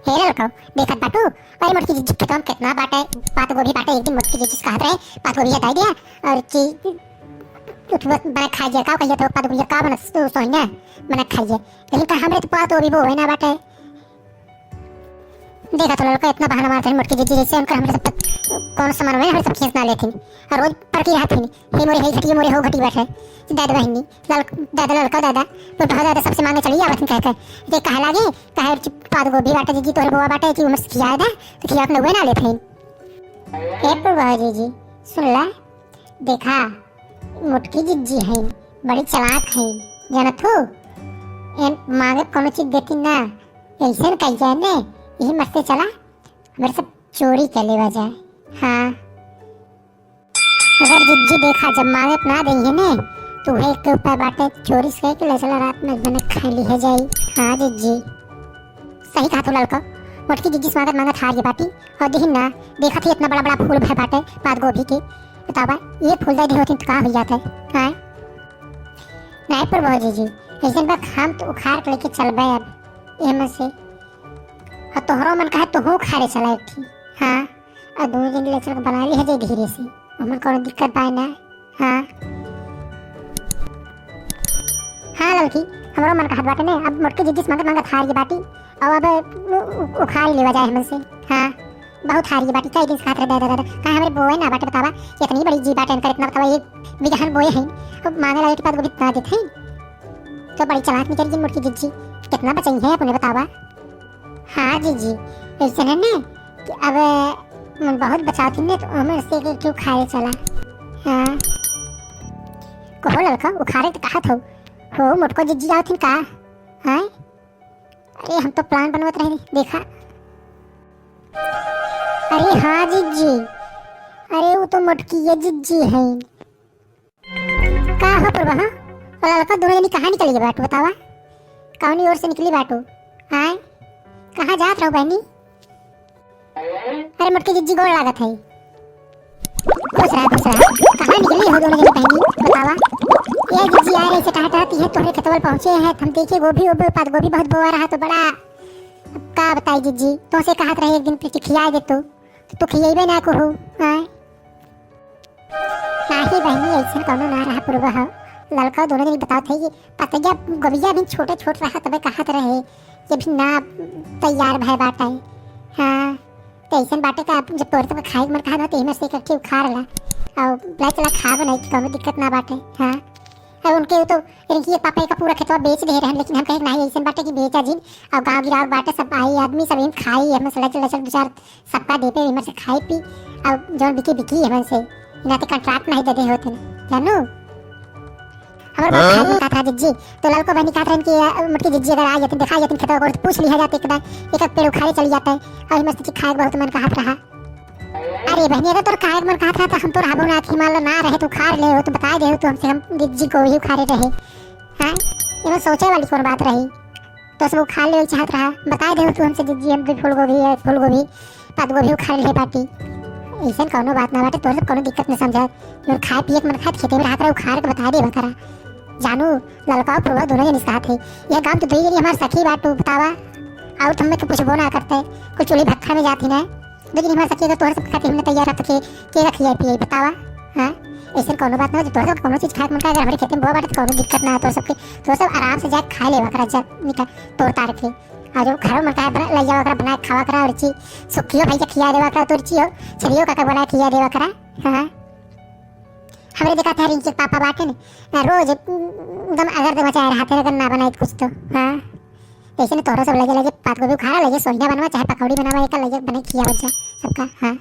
हे लड़का देखत बाटू अरे मोटकी जिज्जी खत्म कितना बाटे पात गोभी बाटे एक दिन मोटकी जिज्जी कहत रहे पात गोभी हटाई दिया और ची उठवत बना खा जा का कहिया तो पात गोभी का बनस तो सोइना बना खाइए लेकिन का हमरे तो पात गोभी वो है ना बाटे देखा तो लड़का इतना बहाना मारते हैं मोटकी जिज्जी जैसे उनका हमरे सब कौन सामान में हम सब खींच ना लेथिन और रोज पड़की रहत थी हे मोरे हे घटी मोरे हो घटी बैठे दादा बहनी दादा लड़का दादा तो दादा सबसे मांगे चली आवत कह कर ये कह लागे कहे पात गोभी बाटे जी तोरे बुआ बाटे कि उमस खिया दा तो खिया अपने वे ना लेथे ए बुआ जी सुन ला देखा मोटकी जिज्जी है बड़ी चालाक है जानत हो एन मांगे कोनो चीज देती ना ऐसे कह जाए ने यही मस्ते चला मेरे सब चोरी कर लेवा जाए हाँ अगर जिज्जी देखा जब मांगे अपना देंगे ने तो है के ऊपर बाटे चोरी से के ले चला रात में बने खा ली है जाई हाँ जिज्जी सही कहा तो लड़का मोटकी जिज्जी स्वागत मांगत हार ये बाटी और देखी ना देखा थी इतना बड़ा बड़ा फूल भर बाटे पात गोभी के बतावा ये फूल दे होती तो कहाँ हो जाता है हाँ नहीं पर बहुत जी ऐसे बात हम तो उखाड़ के लेके चल गए अब एम से और तोहरो मन कहे तो हो खारे चला थी हाँ और दो दिन ले चल बना ली है जे धीरे से हमन कोनो दिक्कत पाए ना हाँ हाँ लड़की हमरो मन कहत बाटे ने अब मोटकी जिज्जी मांगत हार ये बाटी और अब उखाड़ लेवा जाए हमन से हाँ बहुत हार ये बाटी कई दिन खात रहे दादा कहा हमरे बोए ना बाटे बतावा इतनी बड़ी जी बाटे इनका इतना बतावा एक बिगहन बोए हैं अब मांगे लाइट पात गोभी ना देते तो बड़ी चालाक निकल जी मोटकी जिज्जी कितना बचाई है अपने बतावा हाँ जी ऐसे है ना कि अब मन बहुत बचाती ने तो हमें से के क्यों खाए चला हाँ को लड़का उखाड़े तो कहा था हो मोटको जिज्जी जाओ थी का हाँ अरे हम तो प्लान बनवत रहे देखा अरे हाँ जिज्जी अरे वो तो मोटकी ये जिज्जी है का हो पर वहाँ और लड़का दोनों जनी कहाँ निकली बाटू बतावा कौनी ओर से निकली बाटू हाँ कहाँ जात रहो बहनी अरे मोटकी जिज्जी गोड़ लागत है खुश रहा कहाँ निकली हो दोनों जनी बहनी बतावा ये जिज्जी आ रही से टहटहती है तोहरे खेतवल पहुंचे हैं हम देखे गोभी पात गोभी बहुत बोआ रहा तो बड़ा अब का बताई जिज्जी तो से कहत रहे एक दिन पे खिया दे तो खियाइबे ना को हो हां नाही बहनी ऐसा कोनो ना रहा पूर्व हो लड़का दोनों जनी बताओ थे कि पतैया गोभिया भी छोटे छोट रहा तबे कहत रहे ये भी ना तैयार भय बाटे हां तो ऐसा बाटे का जब तोर तक खाए मन कहा तो हिम्मत से इकट्ठे उखाड़ ला और ब्लैक चला खा बनाई कि कोनो दिक्कत ना बाटे हां अब उनके तो इनकी ये पापा का पूरा खेतवा बेच दे रहे हैं लेकिन हम कहे नहीं ऐसा बाटे कि बेचा जी और गांव गिराव बाटे सब आई आदमी सब इन खाई हम सड़ा चल चल विचार सबका देते हिम्मत से खाई पी और जो बिकी बिकी हमन से इनाते कॉन्ट्रैक्ट नहीं दे दे होते जानू हमारे बात खाई का था जिज्जी तो लड़को बहनी कहत रहन कि मोटकी जिज्जी अगर आ जाती दिखा जाती खेतवा को पूछ लिया जाते एक एक पेड़ उखाड़े चली जाता है और मस्त की खाए बहुत मन कहत रहा अरे बहनी अगर तोर खाए मन कहत रहा तो हम तो रहबो ना थी मान लो ना रहे तो खार ले हो तो बता दे हो तो हमसे हम जिज्जी को ही उखाड़े रहे हां ये मैं सोचे वाली कौन बात रही तो सब उखाड़ ले चाहत रहा बता दे हो तू हमसे जिज्जी हम फूल गोभी पात गोभी उखाड़ ले पाती ऐसा कोनो बात ना बाटे तोर कोनो दिक्कत न समझा और खाए पिए मन खात खेते में रहत रहा उखाड़ के बता दे बकरा जानू लड़का पूरा दोनों जन साथ है ये काम तो दई जनी हमार सखी बाटू बतावा और तुम में कुछ बोना करते कुछ चूल्हे भट्ठा में जाती ना लेकिन हमारे सखी का तोहर सब खाते हमने तैयार रख के रखिए पिए बतावा हां ऐसे कोनो बात ना तोहर सब कोनो चीज खाए मन का अगर हमारे खेत में बोआ बाटे कोनो दिक्कत ना तो सबके तो सब आराम से जा खा ले बकरा जा निका तोड़ तार के और जो घर में का ले जाओ बकरा बना खावा करा और ची सुखियो भाई के खिया देवा करा तो चियो चलियो काका बना खिया देवा करा हां हमरे देखा था रिंच पापा बाटे ने रोज एकदम अगर दे मचा रहा था अगर ना बनाई कुछ तो हां ऐसे ने तोरा सब लगे पात गोभी खा लगे सोनिया बनवा चाहे पकौड़ी बनावा एक लगे बने खिया बच्चा सबका हां